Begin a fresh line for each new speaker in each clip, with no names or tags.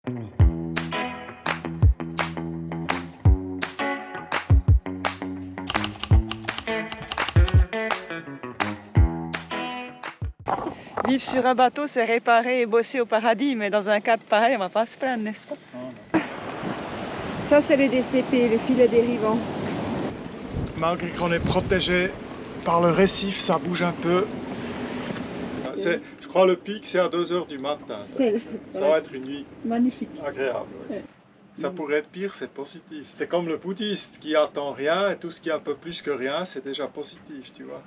Vivre sur un bateau, c'est réparer et bosser au paradis, mais dans un cadre pareil, on va pas se plaindre, n'est-ce pas?
Ça, c'est les DCP, le filet dérivant.
Malgré qu'on est protégé par le récif, ça bouge un peu. Je crois le pic, c'est à 2 h du matin. Ça va être une nuit
magnifique.
Agréable. Oui.
Ouais.
Ça pourrait être pire, c'est positif. C'est comme le bouddhiste qui attend rien et tout ce qui est un peu plus que rien, c'est déjà positif, tu vois.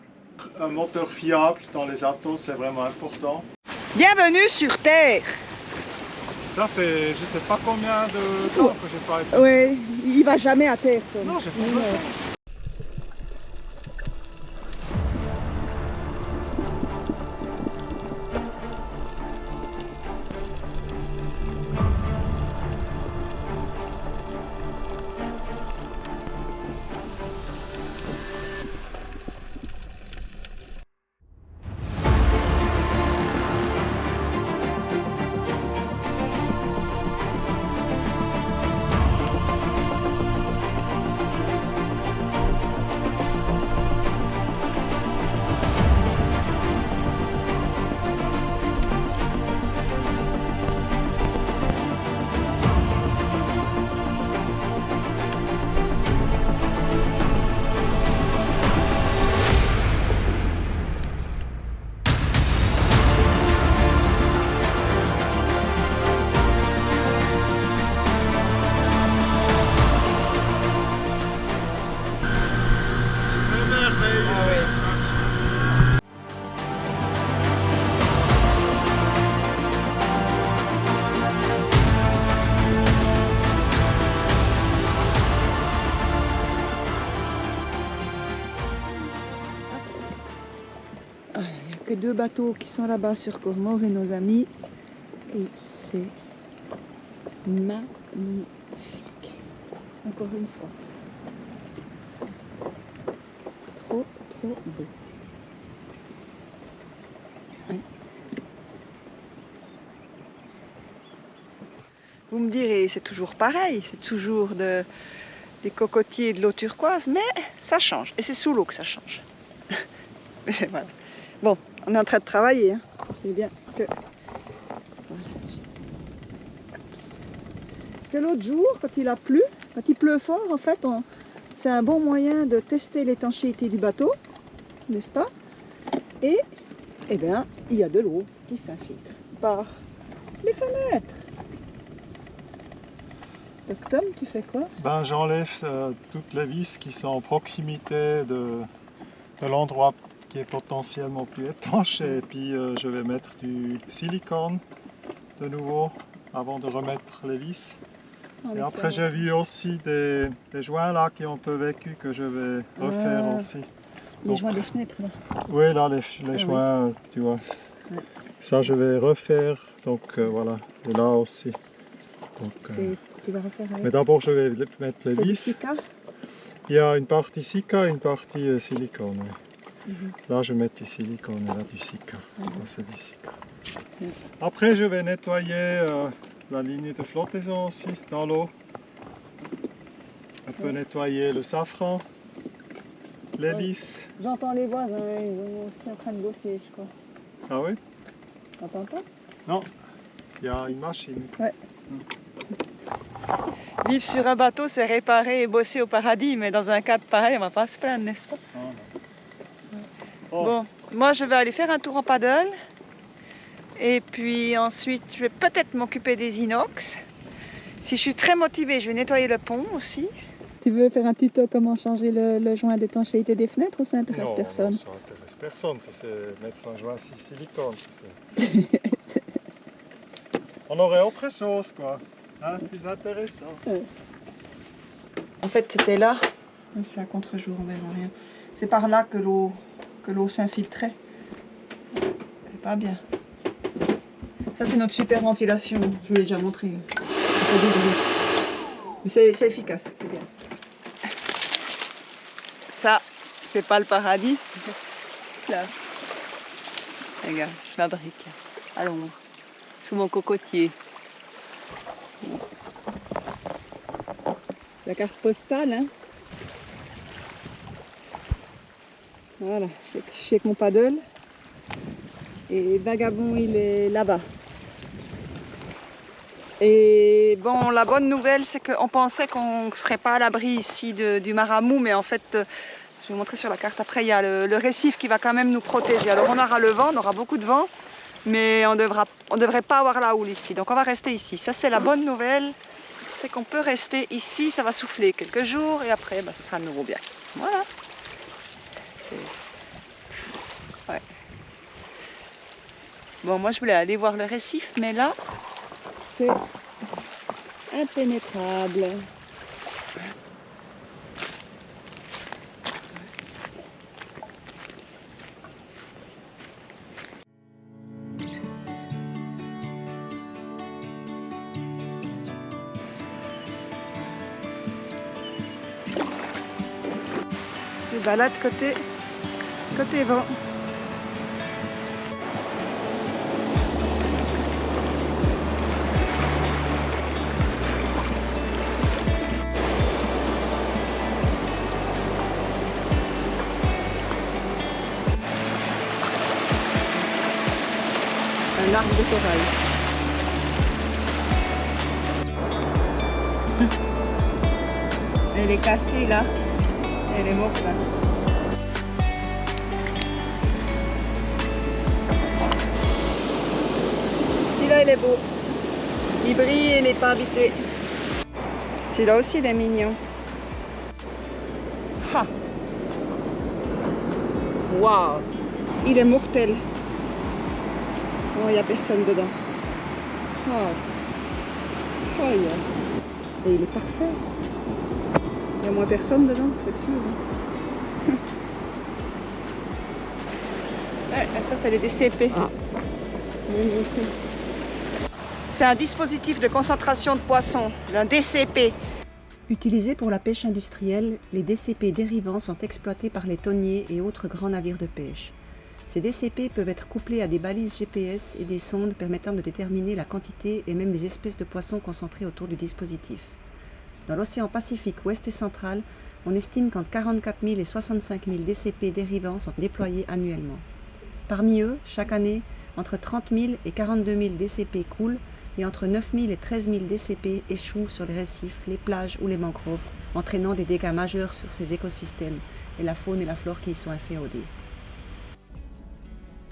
Un moteur fiable dans les atolls, c'est vraiment important.
Bienvenue sur Terre!
Ça fait, je sais pas combien de temps que j'ai pas été.
Oui, il va jamais à terre, Tom.
Non, j'ai pas l'impression.
Il n'y a que 2 bateaux qui sont là-bas sur Cormor et nos amis. Et c'est magnifique. Encore une fois. Trop, trop beau. Ouais.
Vous me direz, c'est toujours pareil, c'est toujours des cocotiers et de l'eau turquoise, mais ça change. Et c'est sous l'eau que ça change. Voilà. Bon, on est en train de travailler. Hein.
C'est bien que... Voilà. Parce que l'autre jour, quand il a plu, quand il pleut fort, en fait, c'est un bon moyen de tester l'étanchéité du bateau, n'est-ce pas? Et, eh bien, il y a de l'eau qui s'infiltre par les fenêtres. Donc Tom, tu fais quoi?
Ben, j'enlève toutes les vis qui sont en proximité de l'endroit qui est potentiellement plus étanche et puis je vais mettre du silicone de nouveau avant de remettre les vis. Et après j'ai vu aussi des joints là qui ont un peu vécu que je vais refaire aussi.
Les joints des fenêtres là.
Oui, là les joints, oui. Tu vois. Ouais. Ça je vais refaire, donc voilà, et là aussi. Donc,
tu vas refaire avec...
Mais d'abord je vais mettre les vis.
C'est du Sika?
Il y a une partie Sika et une partie silicone. Oui. Là je vais mettre du silicone et là du Sika. Là c'est du Sika. Après je vais nettoyer la ligne de flottaison aussi dans l'eau. On peut nettoyer le safran, les vis.
J'entends les voisins, ils sont aussi en train de bosser, je crois.
Ah oui?
T'entends pas?
Non, il y a une machine.
Ouais.
Vivre sur un bateau, c'est réparer et bosser au paradis, mais dans un cadre pareil, on va pas se plaindre, n'est-ce pas?
Oh.
Bon, moi je vais aller faire un tour en paddle. Et puis ensuite, je vais peut-être m'occuper des inox. Si je suis très motivée, je vais nettoyer le pont aussi.
Tu veux faire un tuto comment changer le joint d'étanchéité des fenêtres ou ça intéresse personne?
Non, ça intéresse personne, ça c'est mettre un joint silicone. On aurait autre chose quoi, hein, plus intéressant.
En fait c'était là, c'est à contre-jour, on verra rien. C'est par là que l'eau s'infiltrait. C'est pas bien. Ça c'est notre super ventilation, je vous l'ai déjà montré. Mais c'est efficace, c'est bien.
Ça, c'est pas le paradis. Là. Regarde, je fabrique. Allons, sous mon cocotier.
La carte postale, hein. Voilà, je suis avec mon paddle. Et Vagabond, il est là-bas.
Et bon, la bonne nouvelle, c'est qu'on pensait qu'on ne serait pas à l'abri ici du Maramou, mais en fait, je vais vous montrer sur la carte après, il y a le récif qui va quand même nous protéger. Alors on aura le vent, on aura beaucoup de vent, mais on devrait pas avoir la houle ici. Donc on va rester ici. Ça, c'est la bonne nouvelle, c'est qu'on peut rester ici, ça va souffler quelques jours et après, ça sera de nouveau bien. Voilà. Ouais. Bon, moi je voulais aller voir le récif, mais là,
C'est impénétrable.
je balade côté vent.
Un arbre de corail.
Elle est cassée là, elle est morte là. Celui-là il est beau, il brille et il n'est pas habité. Celui-là aussi il est mignon. Ha. Waouh, il est mortel.
Oh, il n'y a personne dedans. Oh. Oh, et il est parfait. Il y a moins personne dedans, faut être sûr.
Ouais, ça c'est les DCP.
Ah.
C'est un dispositif de concentration de poissons, un DCP.
Utilisés pour la pêche industrielle, les DCP dérivants sont exploités par les thoniers et autres grands navires de pêche. Ces DCP peuvent être couplés à des balises GPS et des sondes permettant de déterminer la quantité et même les espèces de poissons concentrées autour du dispositif. Dans l'océan Pacifique ouest et central, on estime qu'entre 44 000 et 65 000 DCP dérivants sont déployés annuellement. Parmi eux, chaque année, entre 30 000 et 42 000 DCP coulent et entre 9 000 et 13 000 DCP échouent sur les récifs, les plages ou les mangroves, entraînant des dégâts majeurs sur ces écosystèmes et la faune et la flore qui y sont inféodées.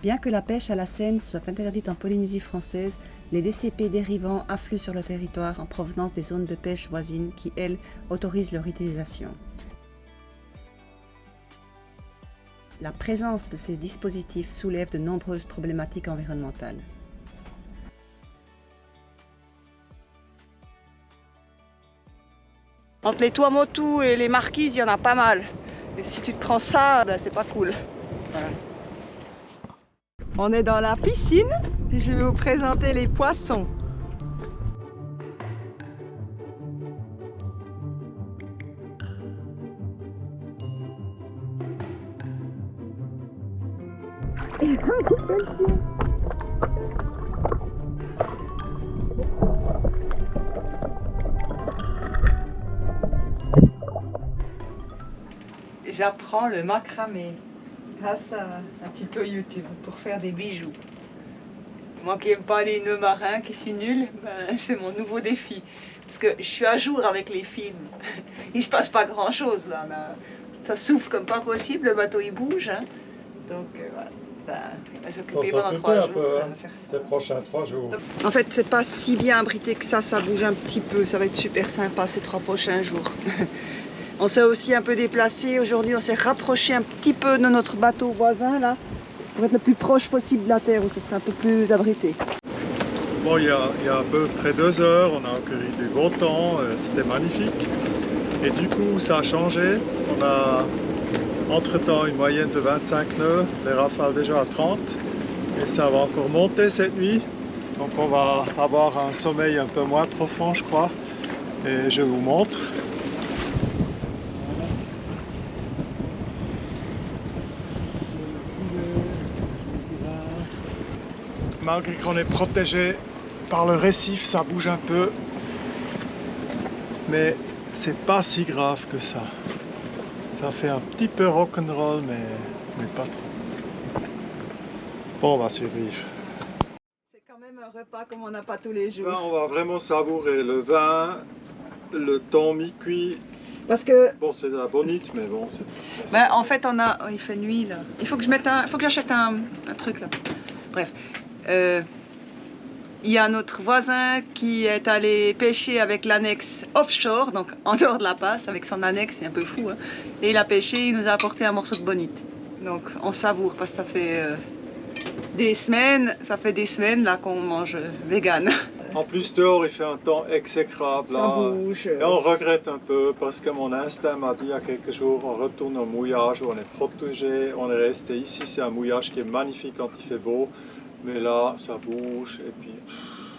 Bien que la pêche à la Seine soit interdite en Polynésie française, les DCP dérivants affluent sur le territoire en provenance des zones de pêche voisines qui, elles, autorisent leur utilisation. La présence de ces dispositifs soulève de nombreuses problématiques environnementales.
Entre les Tuamotu et les Marquises, il y en a pas mal. Et si tu te prends ça, c'est pas cool. Voilà. On est dans la piscine et je vais vous présenter les poissons. J'apprends le macramé grâce à un tuto YouTube pour faire des bijoux. Moi qui n'aime pas les nœuds marins, qui suis nulle, c'est mon nouveau défi. Parce que je suis à jour avec les films. Il se passe pas grand chose là. Ça souffle comme pas possible, le bateau il bouge. Hein. Donc voilà. Il va s'occuper pendant 3 jours.
Les prochains 3 jours.
En fait, c'est pas si bien abrité que ça bouge un petit peu. Ça va être super sympa ces 3 prochains jours. On s'est aussi un peu déplacé. Aujourd'hui, on s'est rapproché un petit peu de notre bateau voisin là, pour être le plus proche possible de la terre où ça sera un peu plus abrité.
Bon, il y a à peu près 2 heures, on a accueilli du beau temps, c'était magnifique. Et du coup, ça a changé. On a entre-temps une moyenne de 25 nœuds, les rafales déjà à 30. Et ça va encore monter cette nuit. Donc on va avoir un sommeil un peu moins profond, je crois. Et je vous montre. Malgré qu'on est protégé par le récif, ça bouge un peu. mais c'est pas si grave que ça. Ça fait un petit peu rock'n'roll, mais pas trop. Bon, on va survivre.
C'est quand même un repas comme on n'a pas tous les jours.
Là, on va vraiment savourer le vin, le thon mi-cuit.
Parce que
Bon, c'est de la bonite, mais bon, c'est...
Ben, en fait, on a... oh, il fait nuit, là. Il faut que j'achète un truc, là. Bref. Il y a notre voisin qui est allé pêcher avec l'annexe offshore, donc en dehors de la passe, avec son annexe, c'est un peu fou. Hein. Et il a pêché, il nous a apporté un morceau de bonite. Donc on savoure, parce que ça fait des semaines là qu'on mange vegan.
En plus, dehors, il fait un temps exécrable.
ça
Là.
bouge.
Et on regrette un peu parce que mon instinct m'a dit il y a quelques jours, on retourne au mouillage où on est protégé, on est resté ici, c'est un mouillage qui est magnifique quand il fait beau, mais là ça bouge et puis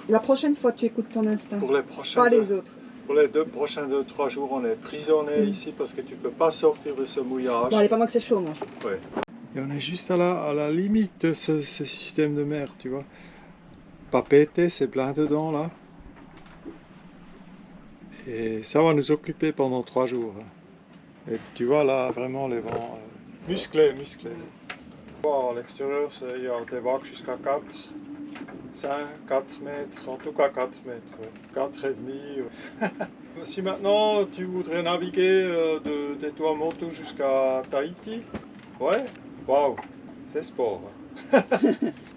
La prochaine fois, tu écoutes ton instinct,
pour les prochains
pas les autres.
pour les prochains 2-3 jours, on est prisonnier ici parce que tu peux pas sortir de ce mouillage.
Bon, allez, pendant que c'est chaud, moi.
Ouais. Et on est juste à la limite de ce système de mer, tu vois. Pas pété, c'est plein dedans là. Et ça va nous occuper pendant 3 jours. Et tu vois là vraiment les vents musclés. Bon, à l'extérieur, il y a des vagues jusqu'à 4, 5, 4 mètres, en tout cas 4 mètres, ouais. 4 et demi. Ouais. Si maintenant tu voudrais naviguer de Tuamotu jusqu'à Tahiti, ouais, waouh, c'est sport.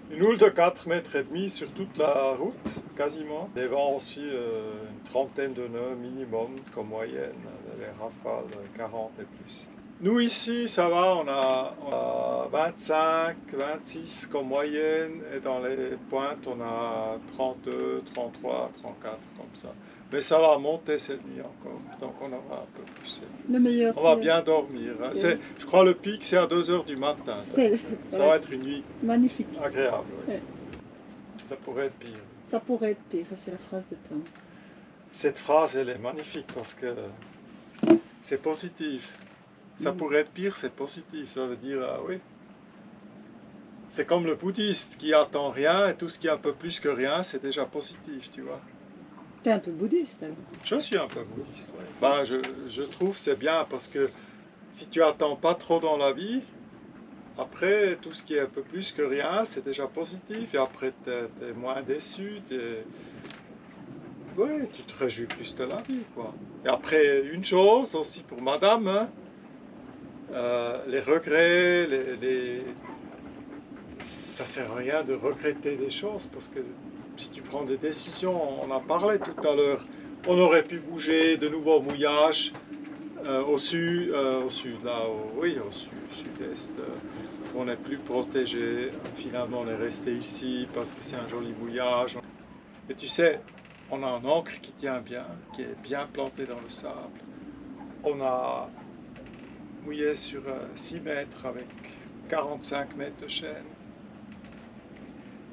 Une houle de 4 mètres et demi sur toute la route, quasiment. Des vents aussi, une trentaine de nœuds minimum comme moyenne, les rafales 40 et plus. Nous ici, ça va, on a 25, 26 comme moyenne, et dans les pointes, on a 32, 33, 34 comme ça. Mais ça va monter cette nuit encore, donc on aura un peu poussé.
Le meilleur,
On va bien dormir. Je crois le pic, c'est à 2 h du matin. Ça va être une nuit
magnifique.
agréable. Oui.
Ouais.
Ça pourrait être pire.
Ça pourrait être pire, c'est la phrase de Tom.
Cette phrase, elle est magnifique parce que c'est positif. Ça pourrait être pire, c'est positif. Ça veut dire, ah oui. C'est comme le bouddhiste qui attend rien et tout ce qui est un peu plus que rien, c'est déjà positif, tu vois.
T'es un peu bouddhiste alors.
Je suis un peu bouddhiste, oui. Ben, je trouve c'est bien parce que si tu attends pas trop dans la vie, après tout ce qui est un peu plus que rien, c'est déjà positif et après tu es moins déçu, ouais, tu te réjouis plus de la vie, quoi. Et après, une chose aussi pour madame, hein, les regrets, ça sert à rien de regretter des choses parce que si tu prends des décisions, on en parlait tout à l'heure, on aurait pu bouger de nouveau au mouillage au sud, là, au sud-est, on est plus protégé. Finalement, on est resté ici parce que c'est un joli mouillage. Et tu sais, on a un ancre qui tient bien, qui est bien planté dans le sable. On a mouillé sur 6 mètres avec 45 mètres de chaîne.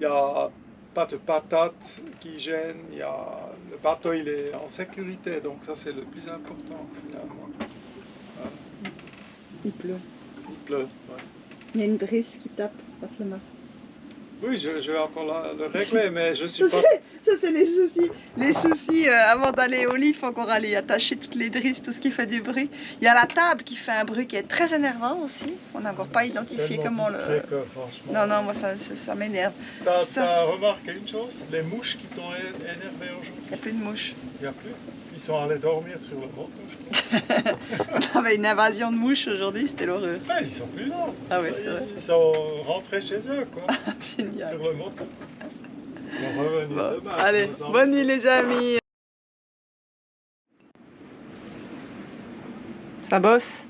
Il n'y a pas de patates qui gênent, le bateau il est en sécurité, donc ça c'est le plus important finalement.
Il pleut.
Il pleut, ouais.
Il y a une drisse qui tape contre le mât.
Oui, je vais encore le régler, mais je suis pas...
Ça c'est les soucis.
Les soucis, avant d'aller au lit, il faut encore aller attacher toutes les drisses, tout ce qui fait du bruit. Il y a la table qui fait un bruit qui est très énervant aussi. On n'a encore pas identifié comment
discret
le...
que, franchement...
Non, moi ça m'énerve.
T'as remarqué une chose? Les mouches qui t'ont énervé aujourd'hui?
Il n'y a plus de mouches.
Il n'y a plus? Ils sont allés dormir sur le moto, je crois.
On avait une invasion de mouches aujourd'hui, c'était l'horreur.
Mais ils sont plus là.
Ah ouais, c'est vrai.
Ils sont rentrés chez eux, quoi.
Génial.
Sur le moto. On va revenir
Bon,
demain.
allez, bonne nuit les amis. Ça bosse?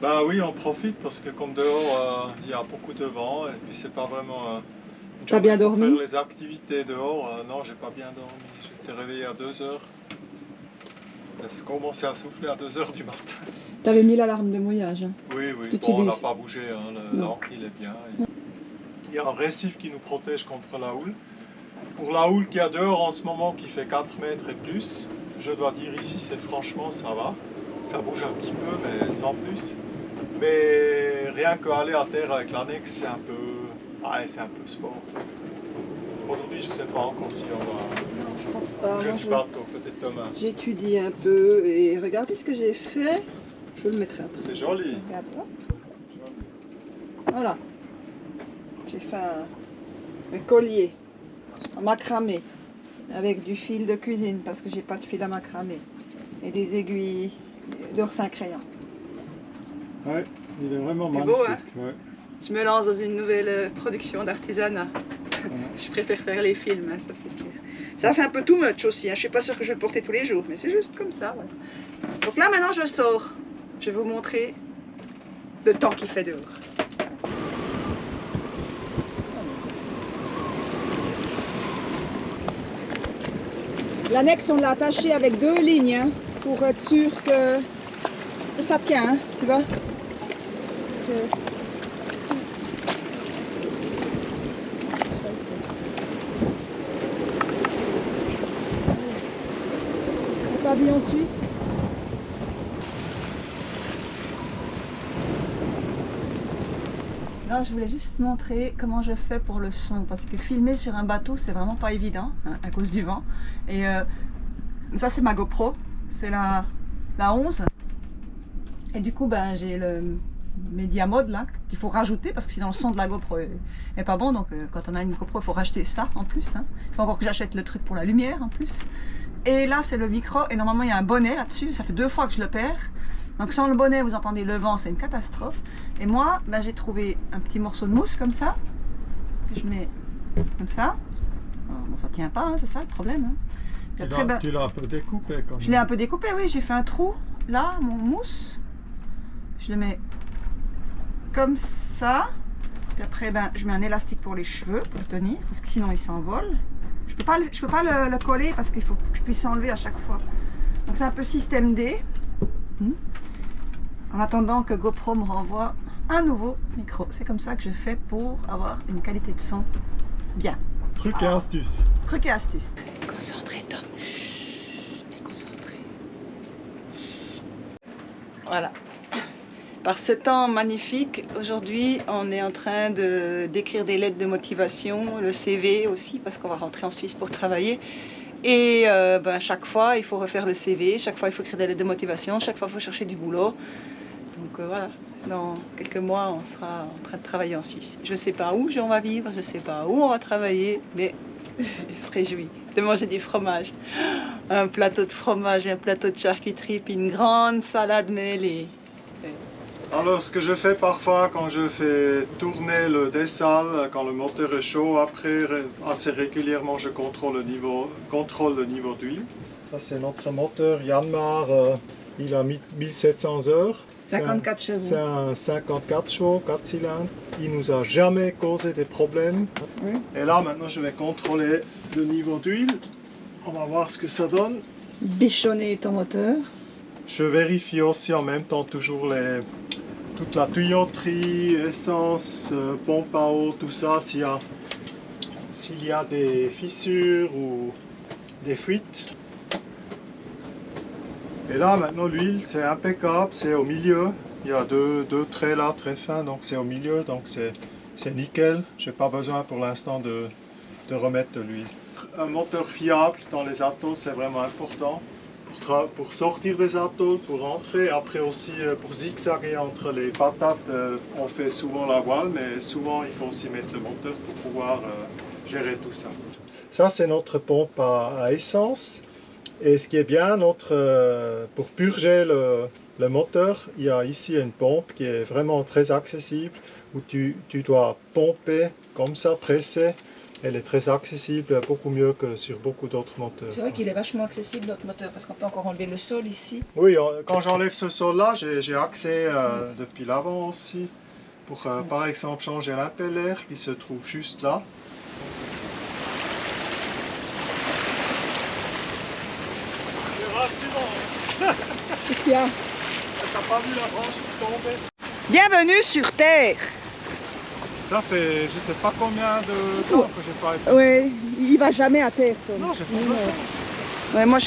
Bah oui, on profite parce que comme dehors, il y a beaucoup de vent et puis c'est pas vraiment...
T'as bien dormi?
Faire les activités dehors, non, j'ai pas bien dormi. J'étais réveillé à 2 h. Ça a commencé à souffler à 2 h du matin.
T'avais mis l'alarme de mouillage. Hein.
Oui,
Tu
bon, on n'a
utilises.
pas bougé, hein, l'encre il est bien. Il y a un récif qui nous protège contre la houle. Pour la houle qu'il y a dehors en ce moment qui fait 4 mètres et plus, je dois dire ici, c'est franchement, ça va. Ça bouge un petit peu, mais sans plus. Mais rien qu'aller à terre avec l'annexe, c'est un peu sport. Aujourd'hui, je ne sais pas encore si on va
Je pense pas.
bouger
Moi,
du bateau, peut-être demain.
j'étudie un peu et regardez ce que j'ai fait. Je le mettrai après.
C'est joli.
Regarde là. Voilà. J'ai fait un collier en macramé avec du fil de cuisine parce que j'ai pas de fil à macramé et des aiguilles d'oursin crayon.
Ouais, il est vraiment
C'est
magnifique.
beau, hein?
Ouais.
Je me lance dans une nouvelle production d'artisanat.
Ouais.
Je préfère faire les films, hein, ça c'est clair. Ça fait un peu too much aussi, hein. Je suis pas sûre que je vais le porter tous les jours, mais c'est juste comme ça. Voilà. Donc là maintenant je sors. Je vais vous montrer le temps qu'il fait dehors.
L'annexe, on l'a attaché avec 2 lignes hein, pour être sûr que ça tient, hein, tu vois. Parce que... Le pavillon suisse.
Non, je voulais juste montrer comment je fais pour le son, parce que filmer sur un bateau, c'est vraiment pas évident, hein, à cause du vent. Et ça, c'est ma GoPro, c'est la 11. Et du coup, ben, j'ai le Media Mode là, qu'il faut rajouter, parce que sinon le son de la GoPro est pas bon. Donc quand on a une GoPro, il faut racheter ça en plus. Hein. Il faut encore que j'achète le truc pour la lumière en plus. Et là, c'est le micro, et normalement, il y a un bonnet là-dessus. Ça fait 2 fois que je le perds. Donc sans le bonnet, vous entendez le vent, c'est une catastrophe. Et moi, ben, j'ai trouvé un petit morceau de mousse comme ça, que je mets comme ça. Alors, bon, ça tient pas, hein, c'est ça le problème. Hein. Puis après, ben,
Tu l'as un peu découpé quand même.
je l'ai un peu découpé, oui, j'ai fait un trou là, mon mousse. Je le mets comme ça. Puis après, ben, je mets un élastique pour les cheveux, pour le tenir, parce que sinon il s'envole. Je peux pas le coller parce qu'il faut que je puisse enlever à chaque fois. Donc c'est un peu système D. En attendant que GoPro me renvoie un nouveau micro. C'est comme ça que je fais pour avoir une qualité de son bien.
Truc et astuce.
Truc et astuce. Concentré Tom. T'es concentré. Voilà. Par ce temps magnifique, aujourd'hui, on est en train d'écrire des lettres de motivation, le CV aussi, parce qu'on va rentrer en Suisse pour travailler. Et ben, chaque fois, il faut refaire le CV, chaque fois, il faut écrire des lettres de motivation, chaque fois, il faut chercher du boulot. Donc voilà, dans quelques mois, on sera en train de travailler en Suisse. Je ne sais pas où on va vivre, je ne sais pas où on va travailler, mais je se réjouis de manger du fromage. Un plateau de fromage, un plateau de charcuterie, puis une grande salade mêlée.
Alors, ce que je fais parfois quand je fais tourner le dessal, quand le moteur est chaud, après, assez régulièrement, je contrôle le niveau d'huile. Ça, c'est notre moteur Yanmar. Il a 1700 heures.
54 chevaux.
C'est un 54 chevaux, 4 cylindres. Il nous a jamais causé des problèmes.
Oui.
Et là, maintenant, je vais contrôler le niveau d'huile. On va voir ce que ça donne.
Bichonner ton moteur.
Je vérifie aussi en même temps toujours toute la tuyauterie, essence, pompe à eau, tout ça, s'il y a des fissures ou des fuites. Et là maintenant l'huile c'est impeccable, c'est au milieu. Il y a deux traits là très fins, donc c'est au milieu, donc c'est nickel. J'ai pas besoin pour l'instant de remettre de l'huile. Un moteur fiable dans les atolls c'est vraiment important. Pour sortir des atolls, pour rentrer, après aussi pour zigzaguer entre les patates, on fait souvent la voile, mais souvent il faut aussi mettre le moteur pour pouvoir gérer tout ça. Ça c'est notre pompe à essence, et ce qui est bien, pour purger le moteur, il y a ici une pompe qui est vraiment très accessible, où tu dois pomper comme ça, presser. Elle est très accessible, beaucoup mieux que sur beaucoup d'autres moteurs.
C'est vrai qu'il est vachement accessible notre moteur parce qu'on peut encore enlever le sol ici.
Oui, quand j'enlève ce sol-là, j'ai accès depuis l'avant aussi pour par exemple changer l'impeller qui se trouve juste là. C'est rassurant.
Qu'est-ce qu'il y a?
T'as pas vu la branche qui tomber?
Bienvenue sur Terre.
Ça fait je sais pas combien de temps que j'ai pas été.
Oui, il va jamais à terre, Tom.
Non, j'ai pas besoin.
Ouais, moi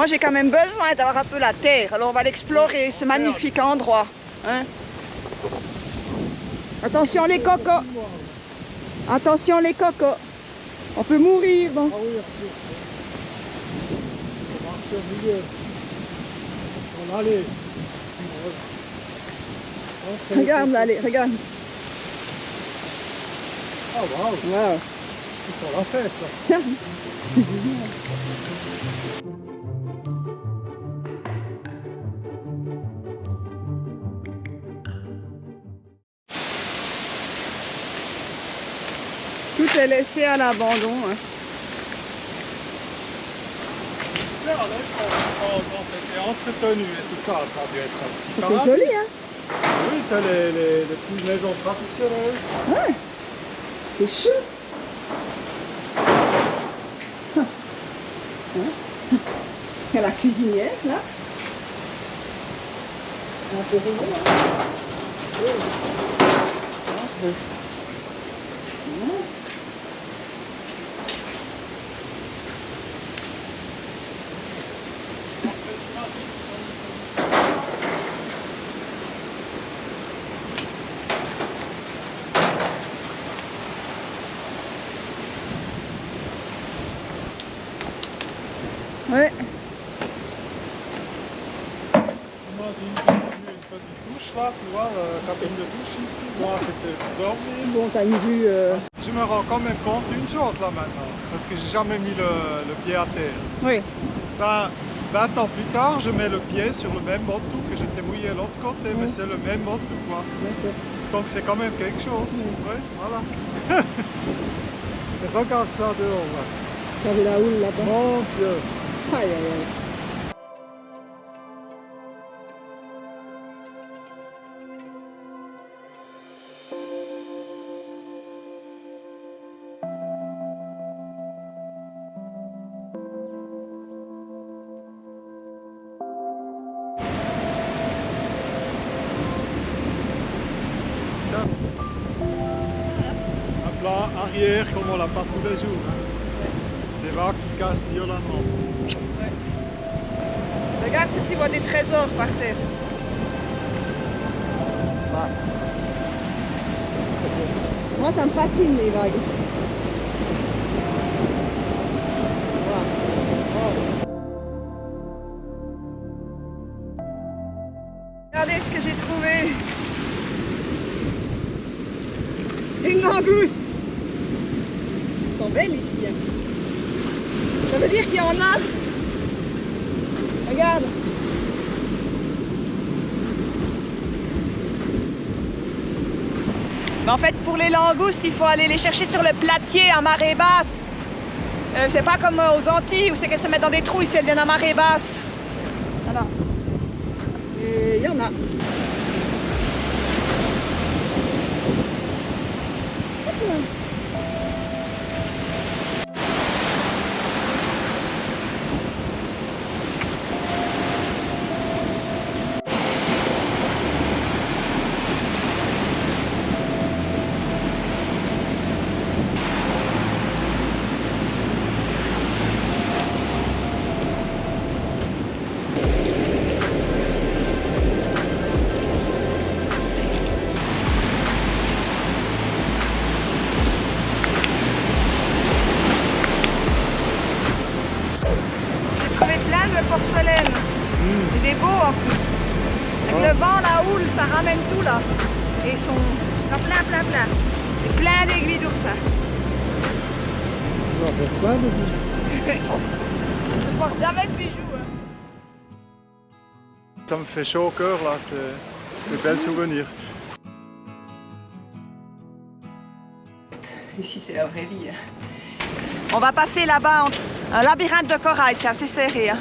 j'ai quand même besoin d'avoir un peu la terre. Alors on va l'explorer, ce magnifique endroit. Hein?
Attention les cocos. Attention les cocos. On peut mourir dans...
Ah oui, absolument. On marche au milieu. On allait. Voilà.
Regarde là, allez, regarde.
Ah waouh,
Waouh.
ils font la fête là.
C'est génial.
Tout est laissé à l'abandon. Hein.
Ça, quand c'était entretenu et tout ça, ça a dû être...
C'était joli, hein?
Oui, c'est les petites maisons traditionnelles.
Ouais. C'est chou. Il y a la cuisinière, là. Un peu rigolo, hein? Oui.
Ouais.
Imagine qu'il y a eu une petite douche là, tu vois, cabine de douche ici. Moi, c'était pour dormir.
Bon, t'as une vue...
Je me rends quand même compte d'une chose là maintenant, parce que j'ai jamais mis le pied à terre.
Oui.
Ben, 20 ans plus tard, je mets le pied sur le même motu que j'étais mouillé l'autre côté, mais c'est le même motu quoi.
D'accord.
Donc c'est quand même quelque chose.
Oui.
Ouais, voilà. Et regarde ça dehors là.
T'avais la houle là-bas.
Mon Dieu.
Aïe, aïe, aïe.
Un plan arrière comme on l'a pas tous les jours. Hein. Des vagues qui cassent violemment.
Regarde si tu vois des trésors par terre.
Moi, ça me fascine, les vagues.
Regardez ce que j'ai trouvé. Une langouste.
Elles sont belles ici. Hein. Ça veut dire qu'il y en a. Regarde.
Mais en fait, pour les langoustes, il faut aller les chercher sur le platier à marée basse. C'est pas comme aux Antilles où c'est qu'elles se mettent dans des trous, ici elles viennent à marée basse. Voilà.
Et il y en a.
Porcelaine. Il est beau en plus. Avec le vent, la houle, ça ramène tout là. Et ils sont là, plein. Et plein d'aiguilles d'oursin.
On va faire plein de bijoux.
Je porte jamais de bijoux. Hein.
Ça me fait chaud au cœur là, c'est des bels souvenirs.
Ici c'est la vraie vie. On va passer là-bas, un labyrinthe de corail, c'est assez serré. Hein.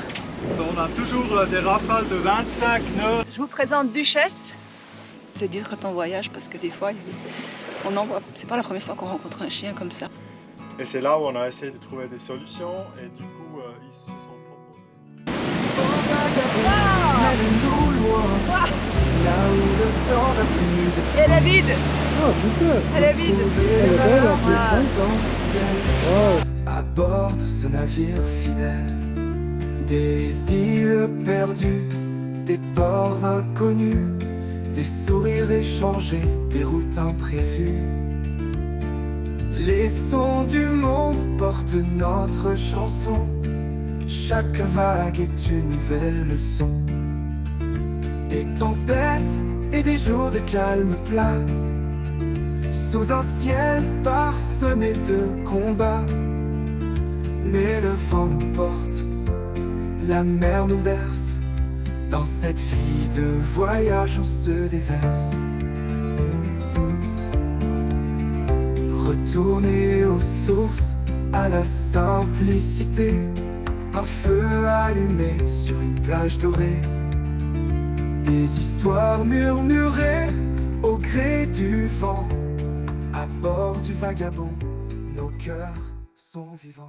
On a toujours des rafales de 25 nœuds.
Je vous présente Duchesse. C'est dur quand on voyage parce que des fois, on en voit. C'est pas la première fois qu'on rencontre un chien comme ça.
Et c'est là où on a essayé de trouver des solutions et du coup ils se sont proposés.
Elle est vide.
Ah super.
Elle est vide.
Elle est belle en plus. Wow.
À bord de ce navire fidèle, des îles perdues, des ports inconnus, des sourires échangés, des routes imprévues. Les sons du monde portent notre chanson. Chaque vague est une nouvelle leçon. Des tempêtes et des jours de calme plat, sous un ciel parsemé de combats. Mais le vent nous porte, la mer nous berce. Dans cette vie de voyage on se déverse. Retourner aux sources, à la simplicité. Un feu allumé sur une plage dorée. Des histoires murmurées au gré du vent. À bord du vagabond, nos cœurs sont vivants.